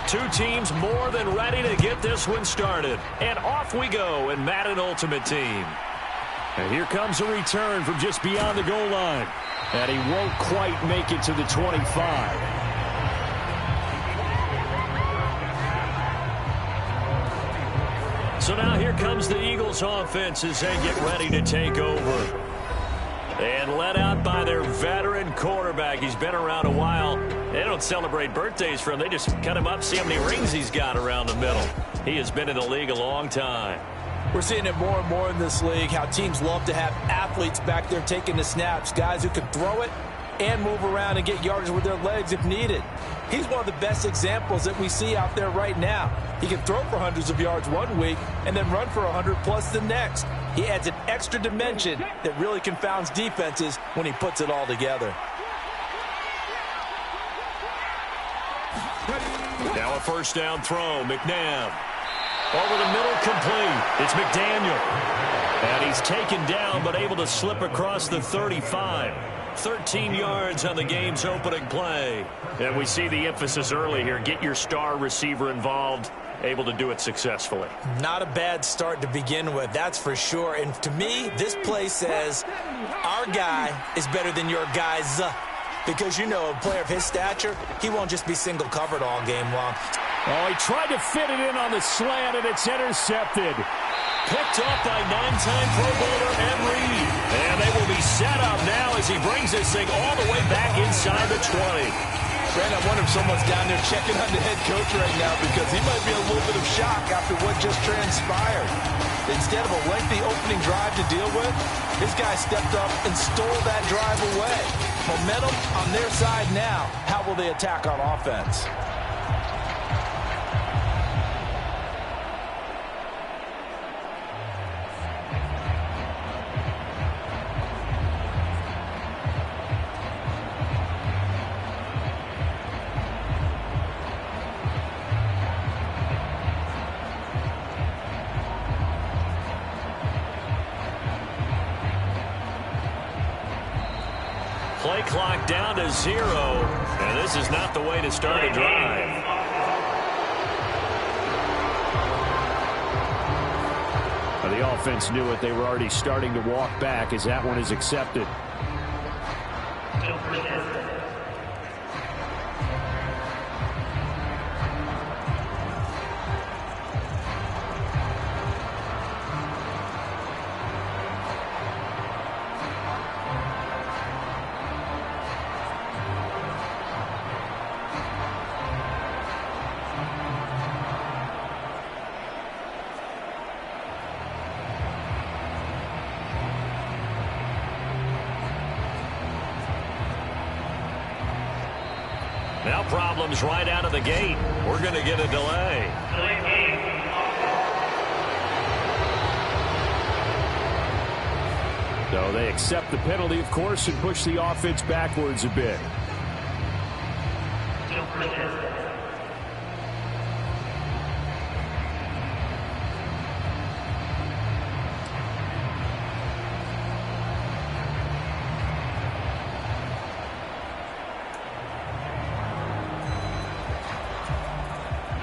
Two teams more than ready to get this one started. And off we go in Madden Ultimate Team. And here comes a return from just beyond the goal line. And he won't quite make it to the 25. So now here comes the Eagles offense as they get ready to take over. And led out by their veteran quarterback. He's been around a while. They don't celebrate birthdays for him. They just cut him up, see how many rings he's got around the middle. He has been in the league a long time. We're seeing it more and more in this league, how teams love to have athletes back there taking the snaps, guys who can throw it and move around and get yardage with their legs if needed. He's one of the best examples that we see out there right now. He can throw for hundreds of yards one week and then run for 100+ the next. He adds an extra dimension that really confounds defenses when he puts it all together. Now a first down throw, McNabb. Over the middle, complete. It's McDaniel. And he's taken down but able to slip across the 35. 13 yards on the game's opening play. And we see the emphasis early here. Get your star receiver involved. Able to do it successfully. Not a bad start to begin with, that's for sure. And to me, this play says our guy is better than your guys. Because, you know, a player of his stature, he won't just be single covered all game long. Oh, he tried to fit it in on the slant, and it's intercepted. Picked up by 9-time Pro Bowler Ed Reed. And they will be set up now as he brings this thing all the way back inside the 20. Brandon, I wonder if someone's down there checking on the head coach right now because he might be a little bit of shock after what just transpired. Instead of a lengthy opening drive to deal with, this guy stepped up and stole that drive away. Momentum on their side now. How will they attack on offense? Play clock down to 0, and this is not the way to start a drive. Well, the offense knew it. They were already starting to walk back as that one is accepted. Now problems right out of the gate. We're going to get a delay. So they accept the penalty, of course, and push the offense backwards a bit.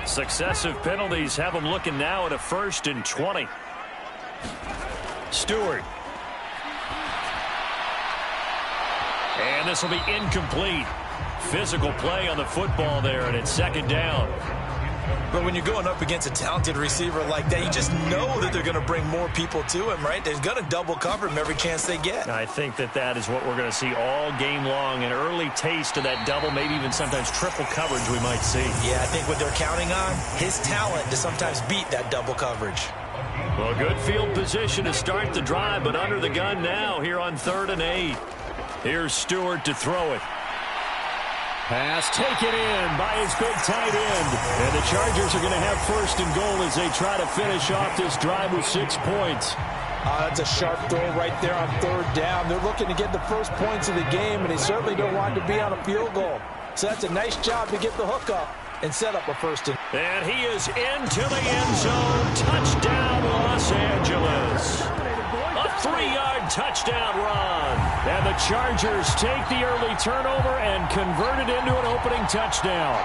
Successive penalties have them looking now at a 1st and 20. Stewart. And this will be incomplete. Physical play on the football there, and it's 2nd down. But when you're going up against a talented receiver like that, you just know that they're going to bring more people to him, right? They're going to double cover him every chance they get. I think that is what we're going to see all game long. An early taste of that double, maybe even sometimes triple coverage we might see. Yeah, I think what they're counting on, his talent to sometimes beat that double coverage. Well, good field position to start the drive, but under the gun now here on 3rd and 8. Here's Stewart to throw it. Pass taken in by his big tight end. And the Chargers are going to have 1st and goal as they try to finish off this drive with 6 points. That's a sharp throw right there on 3rd down. They're looking to get the first points of the game, and they certainly don't want to be on a field goal. So that's a nice job to get the hook up and set up a 1st and... And he is into the end zone. Touchdown, Los Angeles. A 3-yard touchdown run. And the Chargers take the early turnover and convert it into an opening touchdown.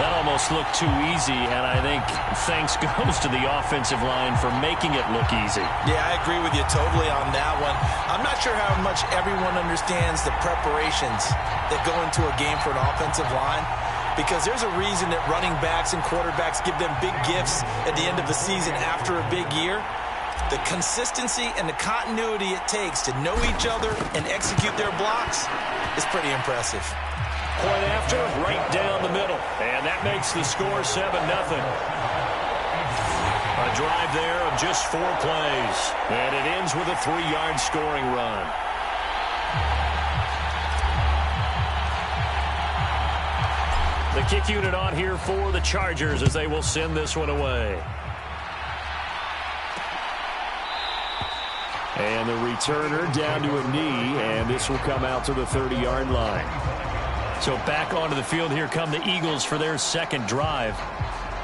That almost looked too easy, and I think thanks goes to the offensive line for making it look easy. Yeah, I agree with you totally on that one. I'm not sure how much everyone understands the preparations that go into a game for an offensive line, because there's a reason that running backs and quarterbacks give them big gifts at the end of the season after a big year. The consistency and the continuity it takes to know each other and execute their blocks is pretty impressive. Point after, right down the middle. And that makes the score 7-0. A drive there of just 4 plays. And it ends with a 3-yard scoring run. The kick unit on here for the Chargers as they will send this one away. And the returner down to a knee, and this will come out to the 30-yard line. So back onto the field, here come the Eagles for their second drive.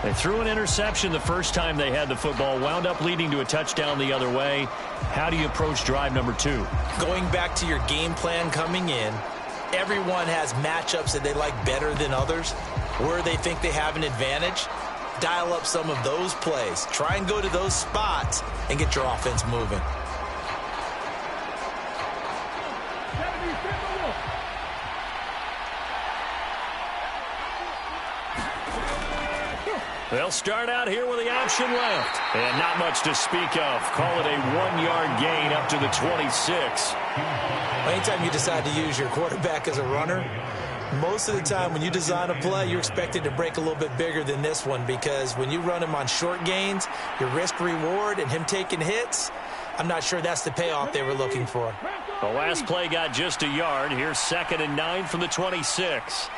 They threw an interception the first time they had the football, wound up leading to a touchdown the other way. How do you approach drive number 2? Going back to your game plan coming in, everyone has matchups that they like better than others, where they think they have an advantage. Dial up some of those plays. Try and go to those spots and get your offense moving. They'll start out here with the option left. And not much to speak of. Call it a 1-yard gain up to the 26. Anytime you decide to use your quarterback as a runner, most of the time when you design a play, you're expected to break a little bit bigger than this one, because when you run him on short gains, your risk-reward and him taking hits, I'm not sure that's the payoff they were looking for. The last play got just a yard. Here's 2nd and 9 from the 26.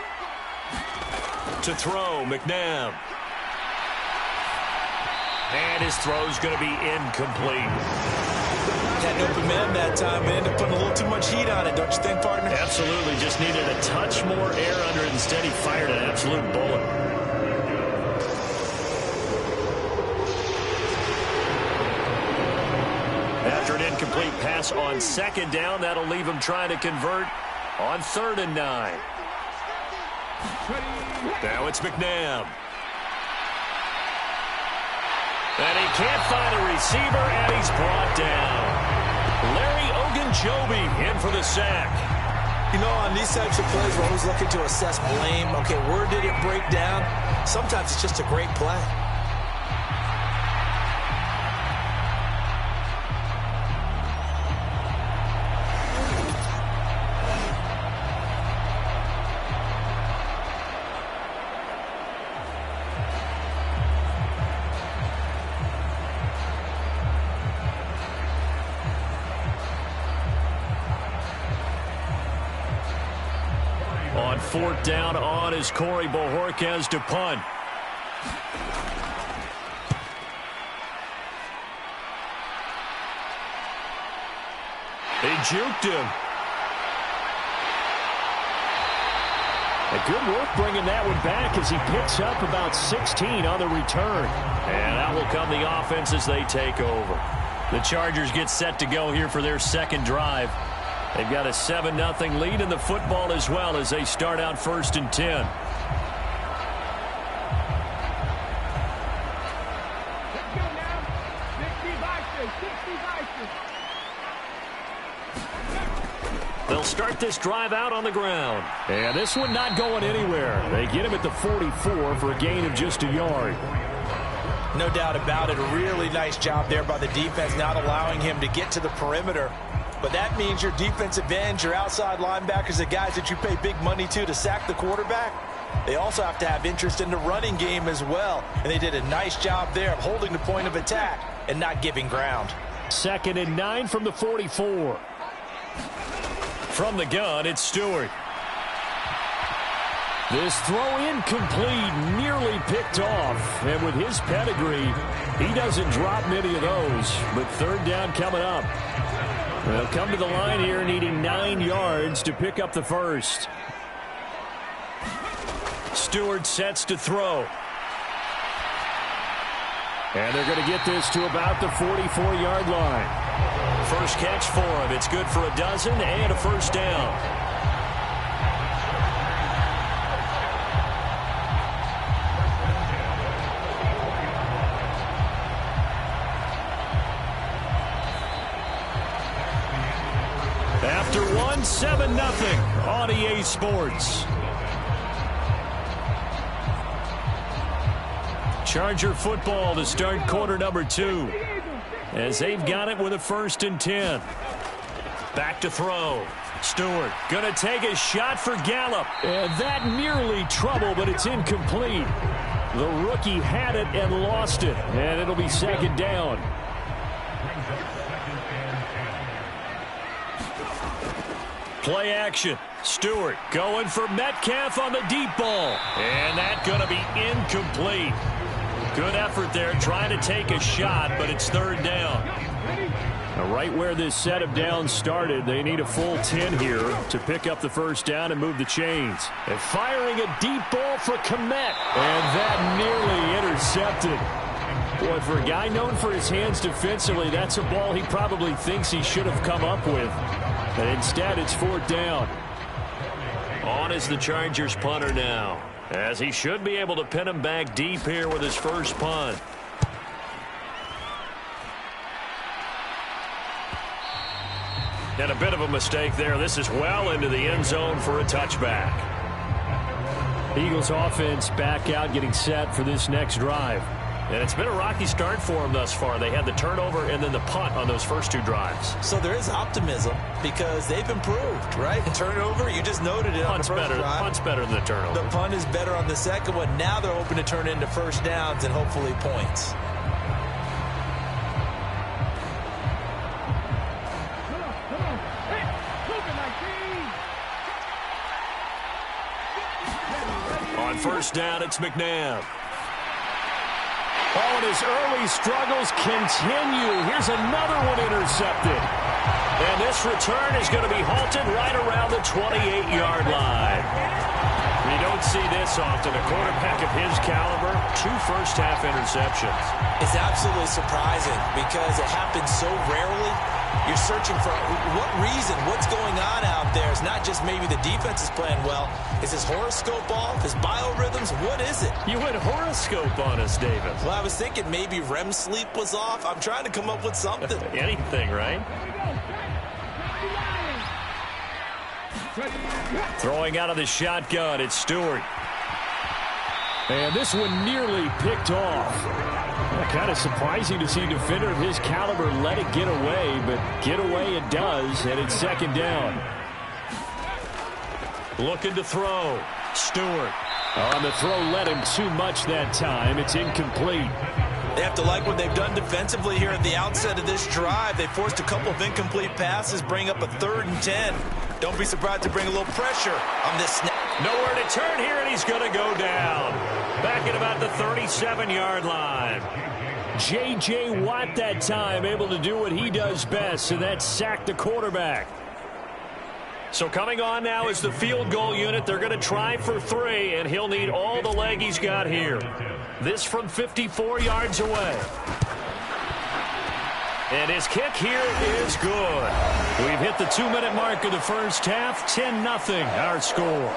To throw, McNabb. And his throw's going to be incomplete. Had no momentum that time, but ended up putting a little too much heat on it, don't you think, partner? Absolutely. Just needed a touch more air under it. Instead, he fired an absolute bullet. After an incomplete pass on 2nd down, that'll leave him trying to convert on 3rd and 9. Now it's McNabb. And he can't find a receiver, and he's brought down. Larry Ogunjobi in for the sack. You know, on these types of plays, we're always looking to assess blame. Okay, where did it break down? Sometimes it's just a great play. On 4th down on is Corey Bojorquez to punt. He juked him. A good work bringing that one back as he picks up about 16 on the return. And out will come the offense as they take over. The Chargers get set to go here for their second drive. They've got a 7-0 lead in the football as well as they start out 1st and 10. They'll start this drive out on the ground. And this one not going anywhere. They get him at the 44 for a gain of just a yard. No doubt about it. A really nice job there by the defense, not allowing him to get to the perimeter. But that means your defensive ends, your outside linebackers, the guys that you pay big money to sack the quarterback, they also have to have interest in the running game as well. And they did a nice job there of holding the point of attack and not giving ground. 2nd and 9 from the 44. From the gun, it's Stewart. This throw incomplete, nearly picked off. And with his pedigree, he doesn't drop many of those. But 3rd down coming up. They'll come to the line here needing 9 yards to pick up the first. Stewart sets to throw. And they're going to get this to about the 44-yard line. First catch for him. It's good for a dozen and a first down. down 7-0 on EA Sports. Charger football to start quarter number 2. As they've got it with a 1st and 10. Back to throw. Stewart going to take a shot for Gallup. And that nearly trouble, but it's incomplete. The rookie had it and lost it. And it'll be 2nd down. Play action. Stewart going for Metcalf on the deep ball. And that's going to be incomplete. Good effort there trying to take a shot, but it's 3rd down. Now, right where this set of downs started, they need a full 10 here to pick up the 1st down and move the chains. And firing a deep ball for Kmet. And that nearly intercepted. Boy, for a guy known for his hands defensively, that's a ball he probably thinks he should have come up with. But instead, it's 4th down. On is the Chargers punter now, as he should be able to pin him back deep here with his first punt. And a bit of a mistake there. This is well into the end zone for a touchback. Eagles offense back out, getting set for this next drive. And it's been a rocky start for them thus far. They had the turnover and then the punt on those first 2 drives. So there is optimism because they've improved, right? Turnover, you just noted it on the first drive. Punt's better than the turnover. The punt is better on the second one. Now they're hoping to turn into 1st downs and hopefully points. On 1st down, it's McNabb. Oh, and his early struggles continue. Here's another one intercepted. And this return is going to be halted right around the 28-yard line. You don't see this often. A quarterback of his caliber, 2 first-half interceptions. It's absolutely surprising because it happens so rarely. You're searching for what reason, what's going on out there. It's not just maybe the defense is playing well. Is his horoscope off? His biorhythms? What is it? You went horoscope on us, David. Well, I was thinking maybe REM sleep was off. I'm trying to come up with something. Anything, right? Throwing out of the shotgun, it's Stewart. And this one nearly picked off. Kind of surprising to see a defender of his caliber let it get away, but get away it does, and it's 2nd down. Looking to throw. Stewart. On the throw, led him too much that time. It's incomplete. They have to like what they've done defensively here at the outset of this drive. They forced a couple of incomplete passes, bring up a 3rd and 10. Don't be surprised to bring a little pressure on this snap. Nowhere to turn here, and he's going to go down. Back at about the 37-yard line. J.J. Watt that time able to do what he does best, and that's sack the quarterback. So coming on now is the field goal unit. They're going to try for 3, and he'll need all the leg he's got here. This from 54 yards away. And his kick here is good. We've hit the 2-minute mark of the first half. 10-0 our score.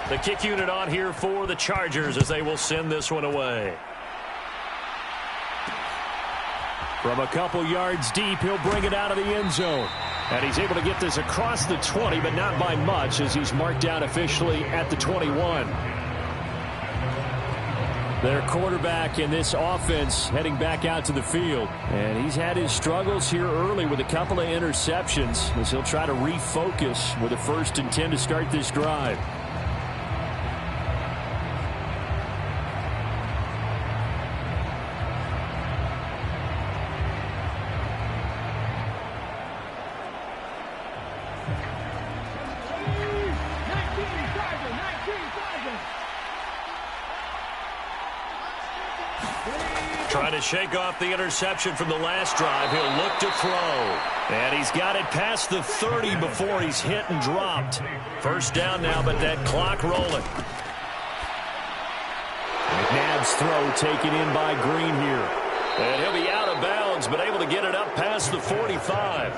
The kick unit on here for the Chargers as they will send this one away. From a couple yards deep, he'll bring it out of the end zone. And he's able to get this across the 20, but not by much as he's marked down officially at the 21. Their quarterback in this offense heading back out to the field. And he's had his struggles here early with a couple of interceptions as he'll try to refocus with a 1st and 10 to start this drive. Trying to shake off the interception from the last drive. He'll look to throw. And he's got it past the 30 before he's hit and dropped. 1st down now, but that clock rolling. McNabb's throw taken in by Green here. And he'll be out of bounds, but able to get it up past the 45.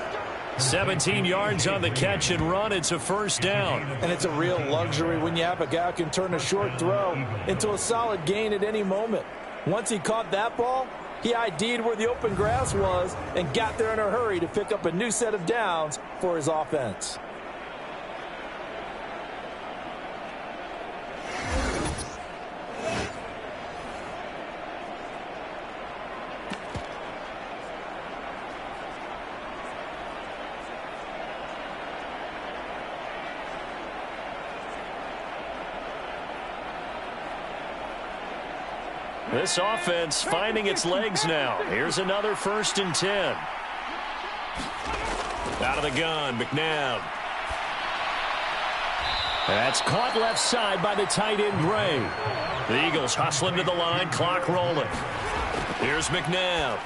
17 yards on the catch and run. It's a 1st down. And it's a real luxury when you have a guy who can turn a short throw into a solid gain at any moment. Once he caught that ball, he ID'd where the open grass was and got there in a hurry to pick up a new set of downs for his offense. This offense finding its legs now. Here's another 1st and 10. Out of the gun, McNabb. That's caught left side by the tight end, Gray. The Eagles hustling to the line, clock rolling. Here's McNabb.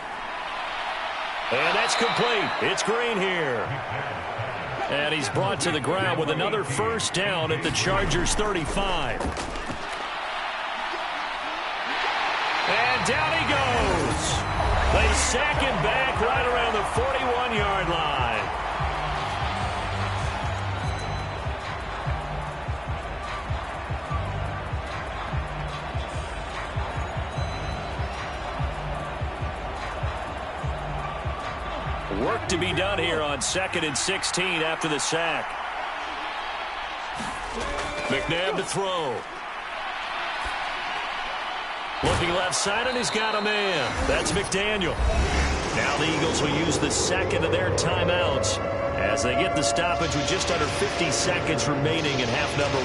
And that's complete. It's Green here. And he's brought to the ground with another 1st down at the Chargers' 35. And down he goes. They sack him back right around the 41-yard line. Work to be done here on 2nd and 16 after the sack. McNabb to throw. Looking left side, and he's got a man. That's McDaniel. Now the Eagles will use the 2nd of their timeouts as they get the stoppage with just under 50 seconds remaining in half number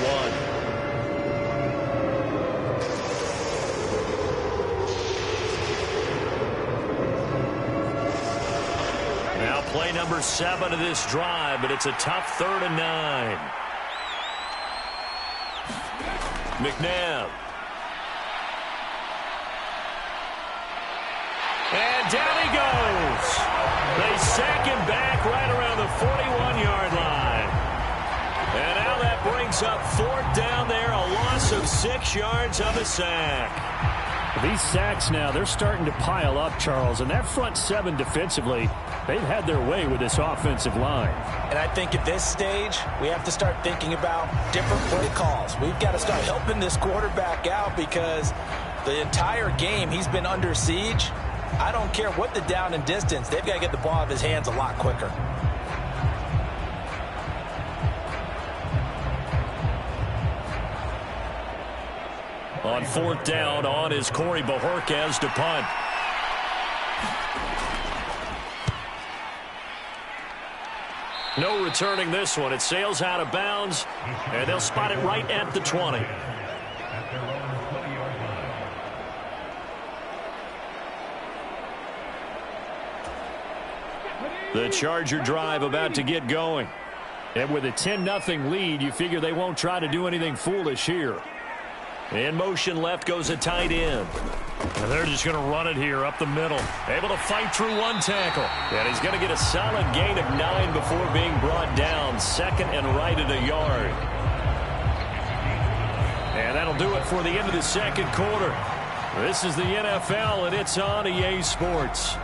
1. Now play number 7 of this drive, but it's a tough 3rd and 9. McNabb. And down he goes. They sack him back right around the 41-yard line. And now that brings up 4th down there, a loss of 6 yards on the sack. These sacks now, they're starting to pile up, Charles. And that front 7 defensively, they've had their way with this offensive line. And I think at this stage, we have to start thinking about different play calls. We've got to start helping this quarterback out because the entire game he's been under siege. I don't care what the down and distance. They've got to get the ball out of his hands a lot quicker. On 4th down, on is Corey Bojorquez to punt. No returning this one. It sails out of bounds, and they'll spot it right at the 20. The Charger drive about to get going. And with a 10-0 lead, you figure they won't try to do anything foolish here. In motion left goes a tight end. And they're just going to run it here up the middle. Able to fight through one tackle. And he's going to get a solid gain of 9 before being brought down. 2nd and right at a yard. And that'll do it for the end of the 2nd quarter. This is the NFL, and it's on EA Sports.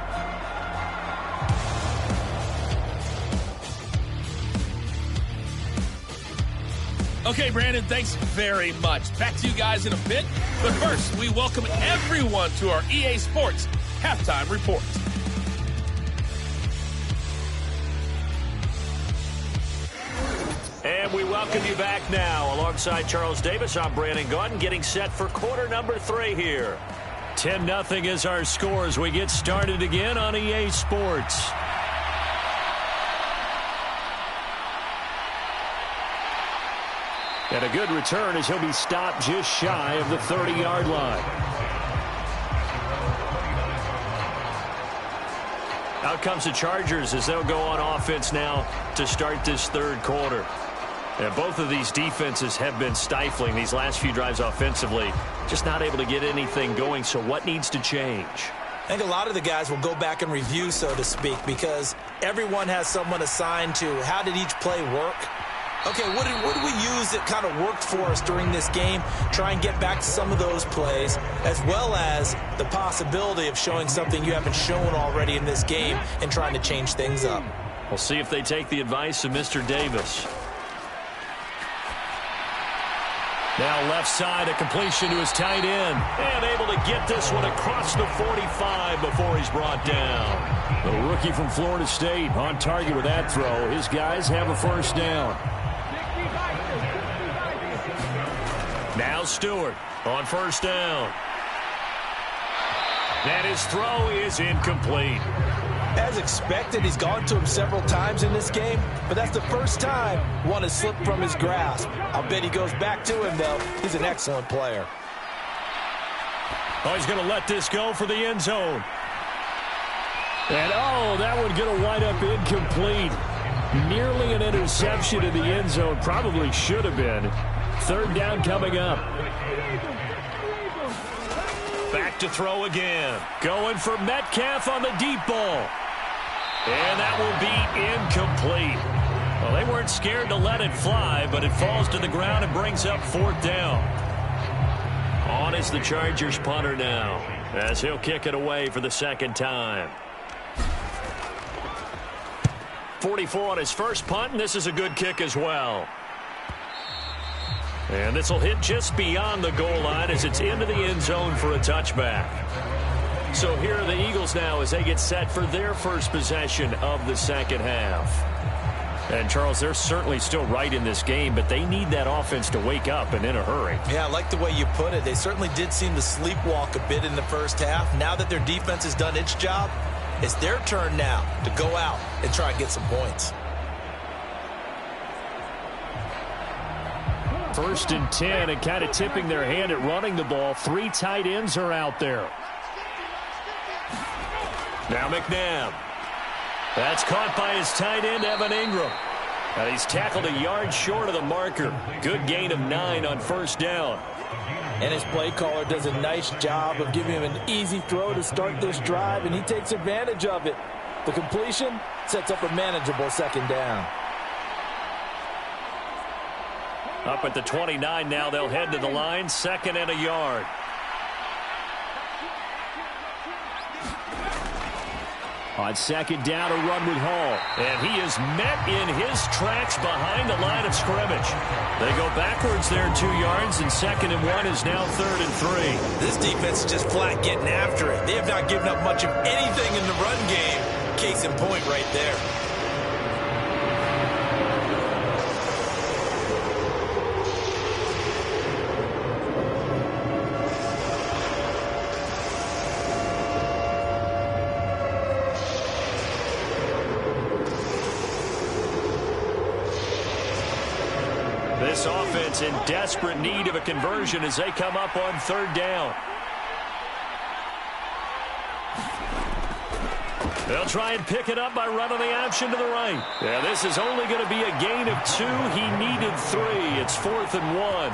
Okay, Brandon, thanks very much. Back to you guys in a bit. But first, we welcome everyone to our EA Sports Halftime Report. And we welcome you back now. Alongside Charles Davis, I'm Brandon Gaudin, getting set for quarter number 3 here. 10-0 is our score as we get started again on EA Sports. And a good return as he'll be stopped just shy of the 30-yard line. Out comes the Chargers as they'll go on offense now to start this third quarter. And both of these defenses have been stifling these last few drives offensively. Just not able to get anything going, so what needs to change? I think a lot of the guys will go back and review, so to speak, because everyone has someone assigned to how did each play work. Okay, what did we use that kind of worked for us during this game? Try and get back to some of those plays, as well as the possibility of showing something you haven't shown already in this game and trying to change things up. We'll see if they take the advice of Mr. Davis. Now left side, a completion to his tight end. And able to get this one across the 45 before he's brought down. The rookie from Florida State on target with that throw. His guys have a first down. Now Stewart on first down. And his throw is incomplete. As expected, he's gone to him several times in this game, but that's the first time one has slipped from his grasp. I'll bet he goes back to him, though. He's an excellent player. Oh, he's going to let this go for the end zone. And, oh, that one going to wind up incomplete. Nearly an interception in the end zone. Probably should have been. Third down coming up. Back to throw again. Going for Metcalf on the deep ball. And that will be incomplete. Well, they weren't scared to let it fly, but it falls to the ground and brings up fourth down. On is the Chargers punter now, as he'll kick it away for the second time. 44 on his first punt, and this is a good kick as well. And this will hit just beyond the goal line as it's into the end zone for a touchback. So here are the Eagles now as they get set for their first possession of the second half. And, Charles, they're certainly still right in this game, but they need that offense to wake up and in a hurry. Yeah, I like the way you put it. They certainly did seem to sleepwalk a bit in the first half. Now that their defense has done its job, it's their turn now to go out and try and get some points. First and 10, and kind of tipping their hand at running the ball. 3 tight ends are out there. Now McNabb. That's caught by his tight end, Evan Ingram. And he's tackled a yard short of the marker. Good gain of 9 on first down. And his play caller does a nice job of giving him an easy throw to start this drive, and he takes advantage of it. The completion sets up a manageable second down. Up at the 29 now, they'll head to the line, 2nd and a yard. On second down, a run with Hall. And he is met in his tracks behind the line of scrimmage. They go backwards there 2 yards, and 2nd and 1 is now 3rd and 3. This defense is just flat getting after it. They have not given up much of anything in the run game. Case in point right there. This offense in desperate need of a conversion as they come up on 3rd down. They'll try and pick it up by running the option to the right. Yeah, this is only going to be a gain of 2. He needed 3. It's 4th and 1.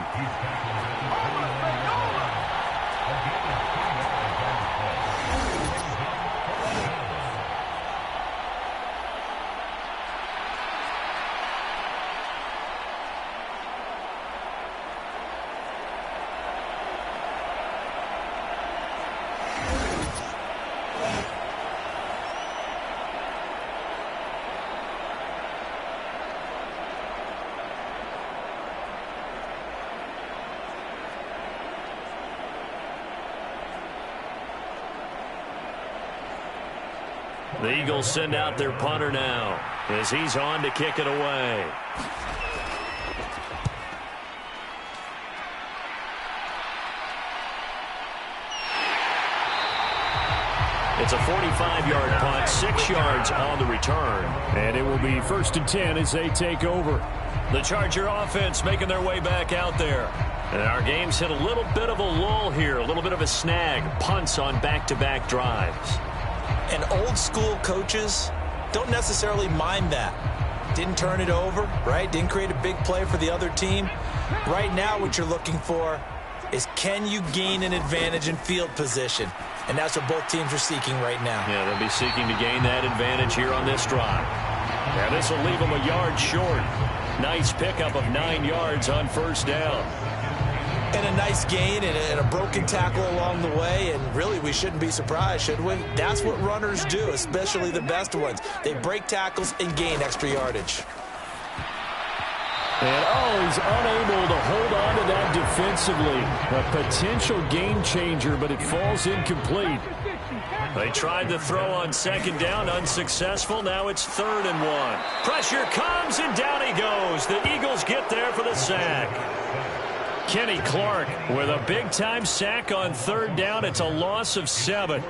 The Eagles send out their punter now as he's on to kick it away. It's a 45-yard punt, 6 yards on the return. And it will be 1st and 10 as they take over. The Charger offense making their way back out there. And our game's hit a little bit of a lull here, a little bit of a snag. Punts on back-to-back drives. And old-school coaches don't necessarily mind that. Didn't turn it over, right? Didn't create a big play for the other team. Right now what you're looking for is, can you gain an advantage in field position? And that's what both teams are seeking right now. Yeah, they'll be seeking to gain that advantage here on this drive. Yeah, this will leave them a yard short. Nice pickup of 9 yards on 1st down. And a nice gain and a broken tackle along the way. And really, we shouldn't be surprised, should we? That's what runners do, especially the best ones. They break tackles and gain extra yardage. And, he's unable to hold on to that defensively. A potential game changer, but it falls incomplete. They tried to throw on 2nd down, unsuccessful. Now it's 3rd and 1. Pressure comes, and down he goes. The Eagles get there for the sack. Kenny Clark with a big-time sack on 3rd down. It's a loss of 7.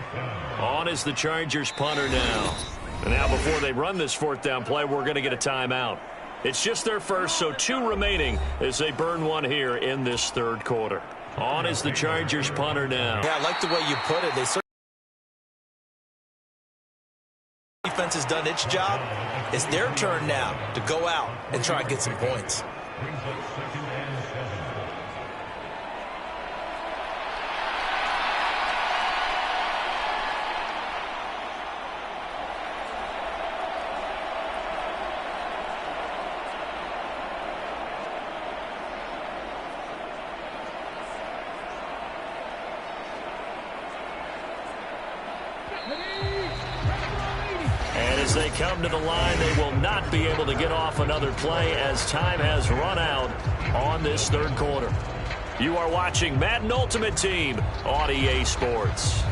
On is the Chargers punter now. And now before they run this 4th down play, we're going to get a timeout. It's just their first, so 2 remaining as they burn 1 here in this 3rd quarter. On is the Chargers punter now. Yeah, I like the way you put it. Defense has done its job. It's their turn now to go out and try and get some points. As they come to the line, they will not be able to get off another play as time has run out on this 3rd quarter. You are watching Madden Ultimate Team on EA Sports.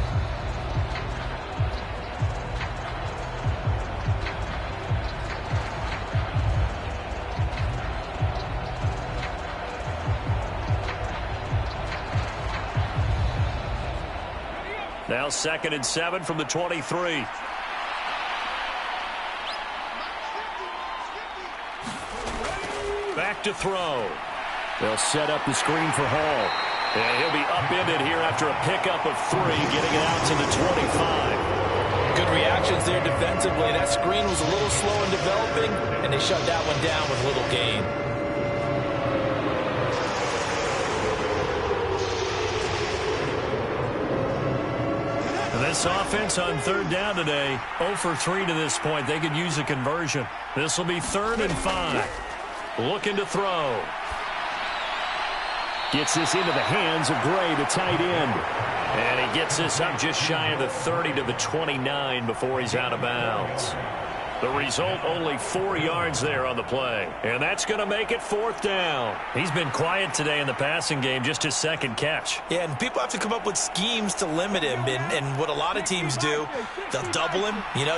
Now 2nd and 7 from the 23. Back to throw. They'll set up the screen for Hall. And he'll be upended here after a pickup of 3, getting it out to the 25. Good reactions there defensively. That screen was a little slow in developing, and they shut that one down with little gain. And this offense on 3rd down today, 0 for 3 to this point. They could use a conversion. This will be 3rd and 5. Looking to throw. Gets this into the hands of Gray, the tight end. And he gets this up just shy of the 30 to the 29 before he's out of bounds. The result, only 4 yards there on the play. And that's going to make it 4th down. He's been quiet today in the passing game, just his 2nd catch. Yeah, and people have to come up with schemes to limit him. And what a lot of teams do, they'll double him,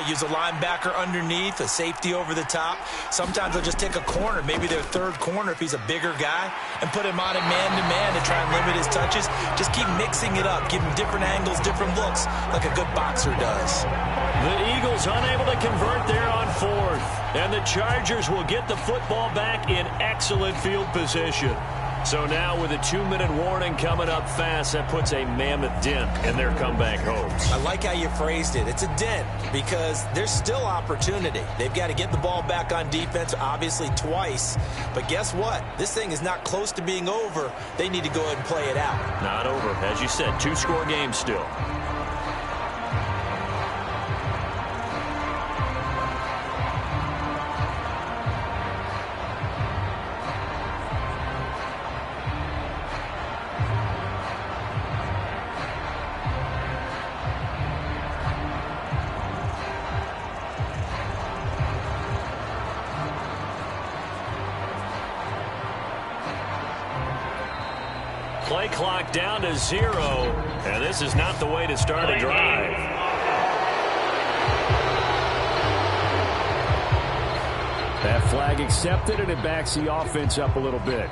use a linebacker underneath, a safety over the top. Sometimes they'll just take a corner, maybe their 3rd corner if he's a bigger guy, and put him on a man-to-man to try and limit his touches. Just keep mixing it up, give him different angles, different looks, like a good boxer does. The Eagles unable to convert there on 4th. And the Chargers will get the football back in excellent field position. So now with a 2-minute warning coming up fast, that puts a mammoth dent in their comeback hopes. I like how you phrased it. It's a dent because there's still opportunity. They've got to get the ball back on defense, obviously twice. But guess what? This thing is not close to being over. They need to go ahead and play it out. Not over. As you said, 2-score game still. Play clock down to 0, and this is not the way to start a drive. Flag accepted, and it backs the offense up a little bit.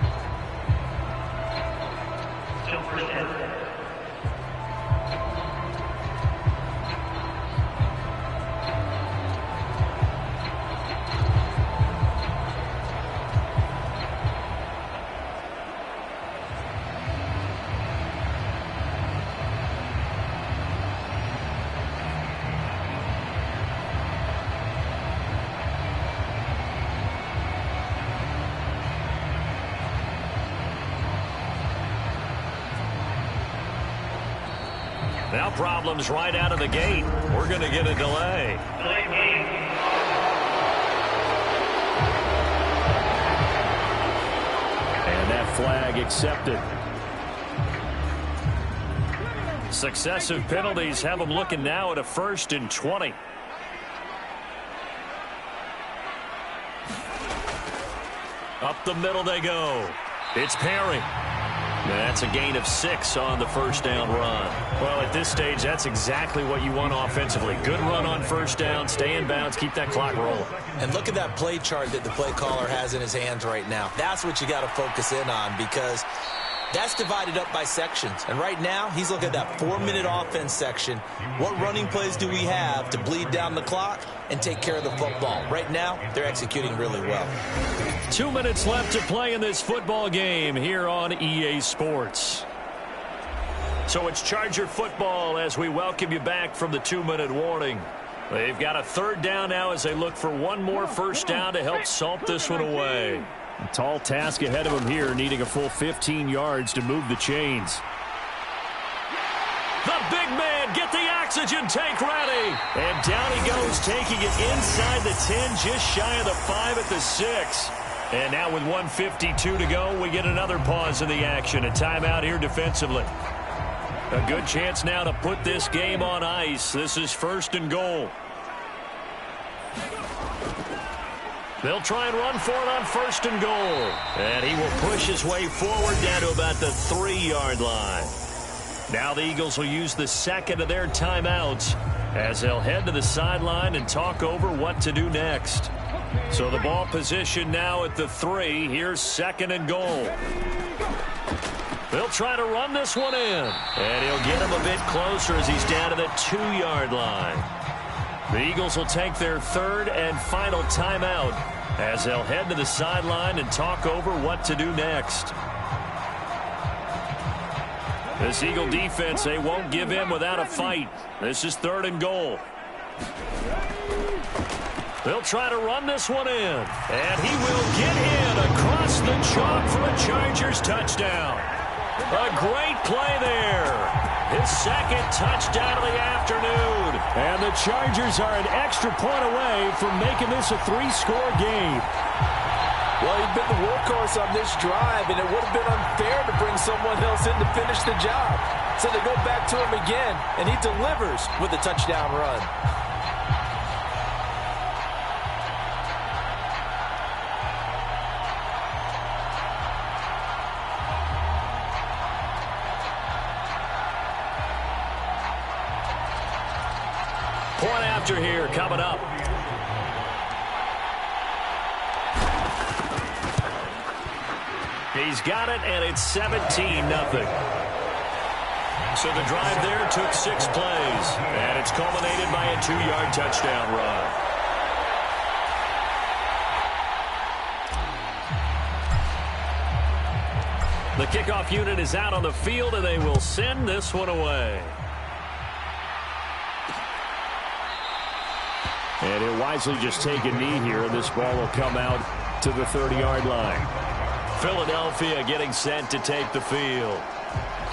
Now problems right out of the gate. We're going to get a delay. And that flag accepted. Successive penalties have them looking now at a 1st and 20. Up the middle they go. It's Perry. That's a gain of 6 on the first down run. Well, at this stage, that's exactly what you want offensively. Good run on first down, stay in bounds, keep that clock rolling. And look at that play chart that the play caller has in his hands right now. That's what you got to focus in on, because that's divided up by sections. And right now, he's looking at that 4-minute offense section. What running plays do we have to bleed down the clock and take care of the football? Right now, they're executing really well. 2 minutes left to play in this football game here on EA Sports. So it's Charger football as we welcome you back from the 2-minute warning. They've got a 3rd down now as they look for one more first down to help salt this one away. A tall task ahead of him here, needing a full 15 yards to move the chains. The big man, get the oxygen tank ready. And down he goes, taking it inside the 10, just shy of the 5 at the 6. And now with 1:52 to go, we get another pause in the action. A timeout here defensively. A good chance now to put this game on ice. This is 1st and goal. They'll try and run for it on 1st and goal. And he will push his way forward down to about the 3-yard line. Now the Eagles will use the second of their timeouts as they'll head to the sideline and talk over what to do next. So the ball position now at the 3. Here's 2nd and goal. They'll try to run this one in. And he'll get him a bit closer as he's down to the 2-yard line. The Eagles will take their 3rd and final timeout as they'll head to the sideline and talk over what to do next. This Eagle defense, they won't give in without a fight. This is 3rd and goal. They'll try to run this one in. And he will get in across the chalk for a Chargers touchdown. A great play there. His 2nd touchdown of the afternoon. And the Chargers are an extra point away from making this a 3-score game. Well, he'd been the workhorse on this drive, and it would have been unfair to bring someone else in to finish the job. So they go back to him again, and he delivers with a touchdown run. Point after here coming up. He's got it, and it's 17-0. So the drive there took 6 plays, and it's culminated by a 2-yard touchdown run. The kickoff unit is out on the field, and they will send this one away. And he'll wisely just take a knee here, and this ball will come out to the 30-yard line. Philadelphia getting set to take the field.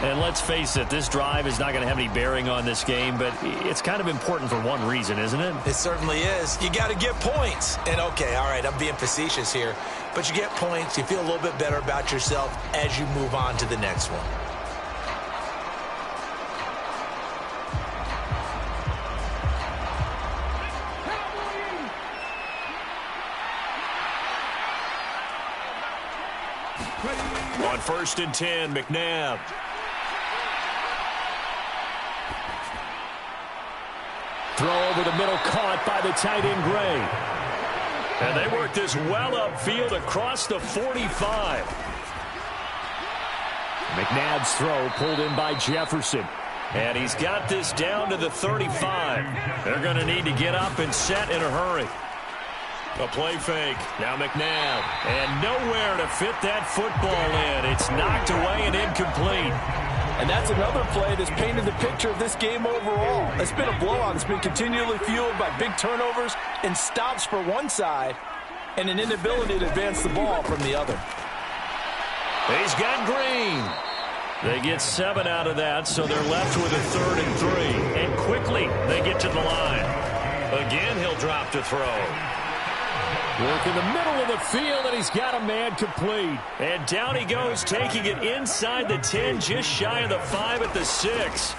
And let's face it, this drive is not going to have any bearing on this game, but it's kind of important for one reason, isn't it? It certainly is. You got to get points. And, okay, all right, I'm being facetious here. But you get points, you feel a little bit better about yourself as you move on to the next one. On 1st and 10, McNabb. Throw over the middle, caught by the tight end, Gray. And they work this well upfield across the 45. McNabb's throw pulled in by Jefferson. And he's got this down to the 35. They're going to need to get up and set in a hurry. A play fake. Now McNabb. And nowhere to fit that football in. It's knocked away and incomplete. And that's another play that's painted the picture of this game overall. It's been a blowout. It's been continually fueled by big turnovers and stops for one side and an inability to advance the ball from the other. He's got Green. They get 7 out of that, so they're left with a 3rd and 3. And quickly, they get to the line. Again, he'll drop to throw. Work in the middle of the field, and he's got a man complete. And down he goes, taking it inside the 10, just shy of the 5 at the 6.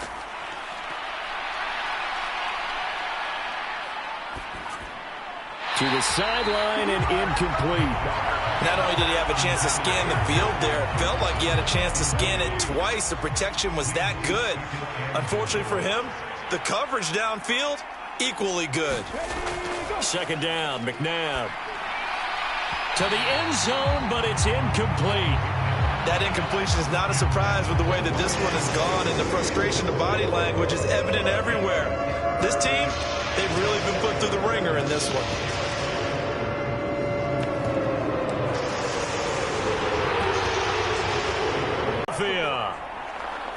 To the sideline and incomplete. Not only did he have a chance to scan the field there, it felt like he had a chance to scan it twice. The protection was that good. Unfortunately for him, the coverage downfield, equally good. 2nd down, McNabb. To the end zone, but it's incomplete. That incompletion is not a surprise with the way that this one has gone, and the frustration of body language is evident everywhere. This team, they've really been put through the ringer in this one.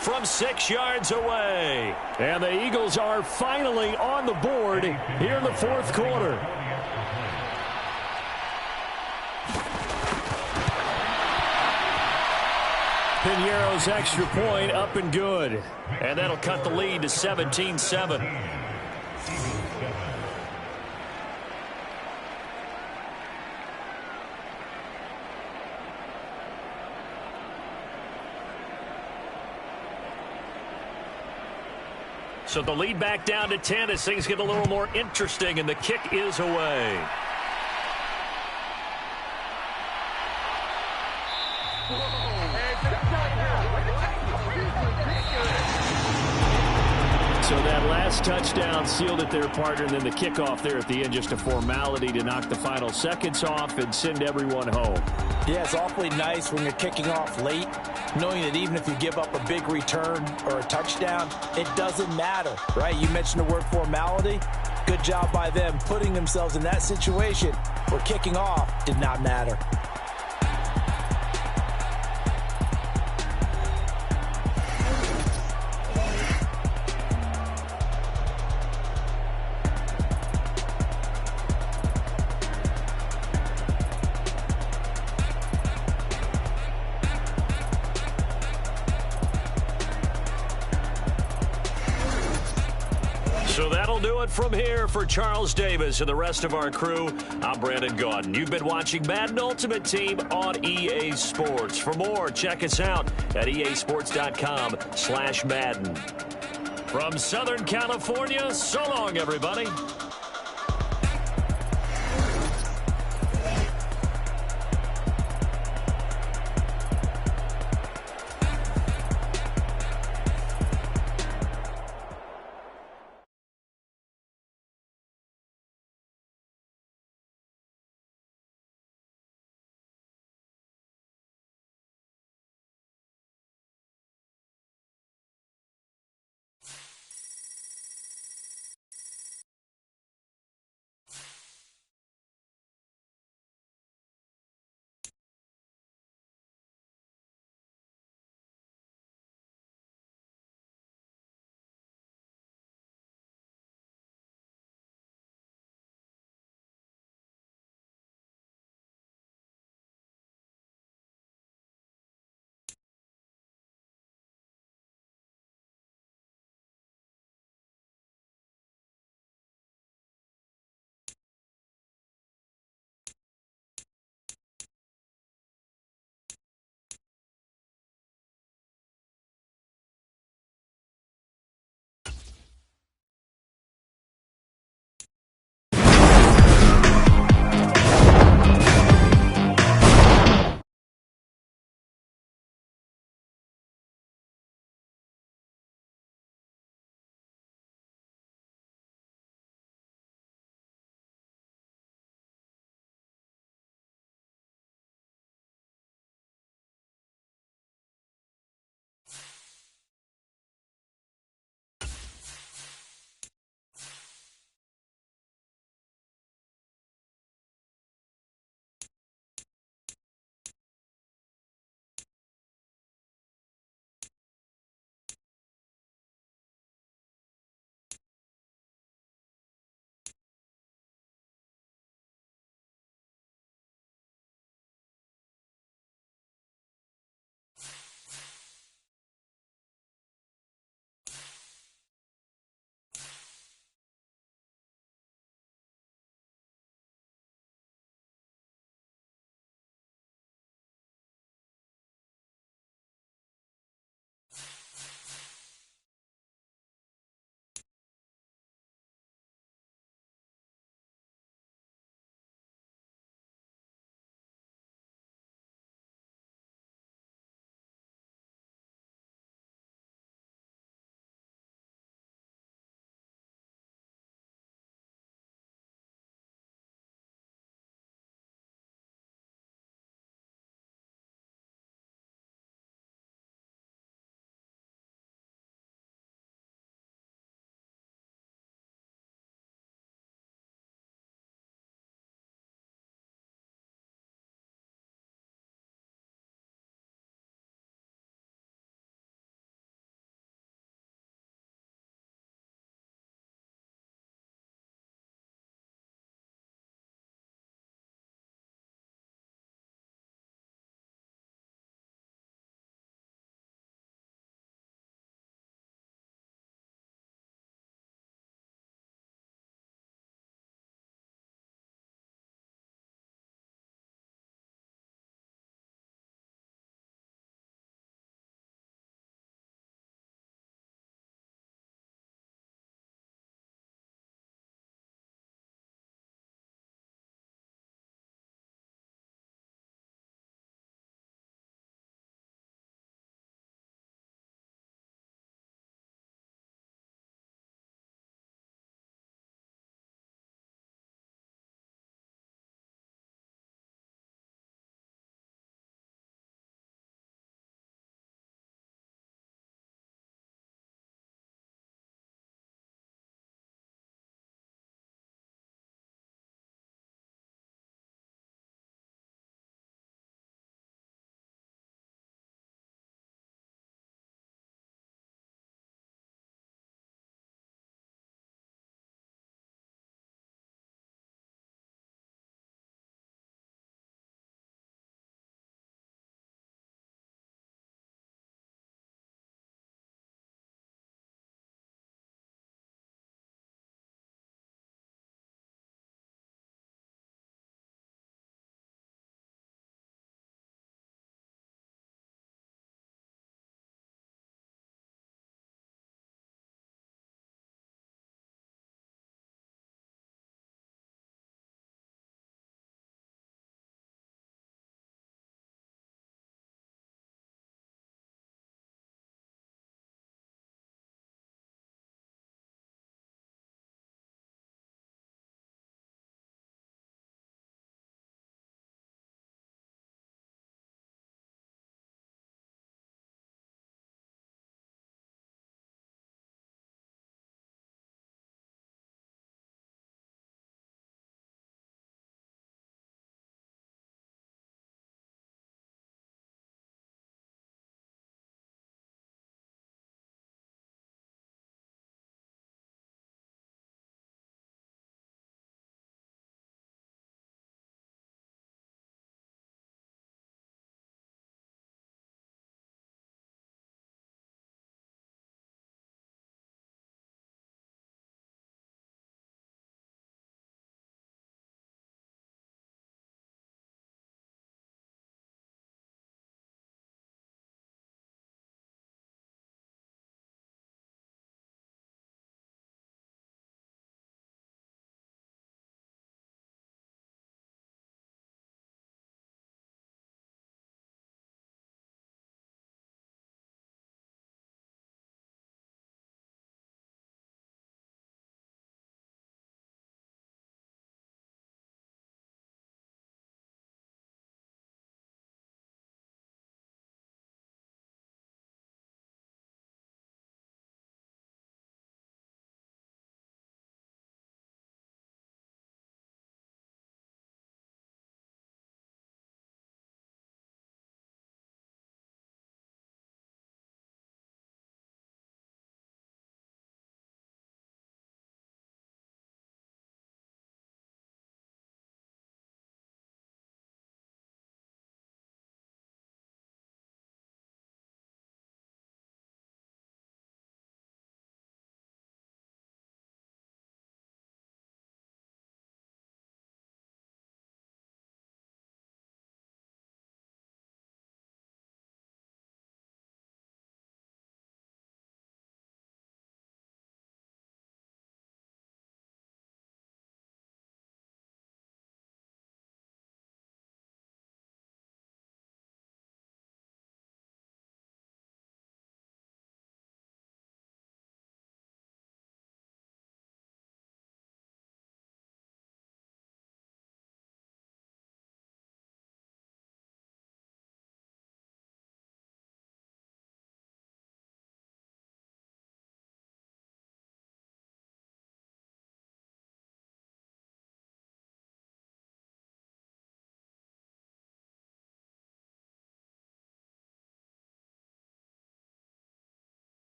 From 6 yards away. And the Eagles are finally on the board here in the 4th quarter. Piñeiro's extra point up and good. And that'll cut the lead to 17-7. So the lead back down to 10 as things get a little more interesting, and the kick is away. So that last touchdown sealed it there, partner, and then the kickoff there at the end, just a formality to knock the final seconds off and send everyone home. Yeah, it's awfully nice when you're kicking off late, knowing that even if you give up a big return or a touchdown, it doesn't matter, right? You mentioned the word formality. Good job by them putting themselves in that situation where kicking off did not matter. So that'll do it from here for Charles Davis and the rest of our crew. I'm Brandon Gaudin. You've been watching Madden Ultimate Team on EA Sports. For more, check us out at easports.com/Madden. From Southern California, so long, everybody.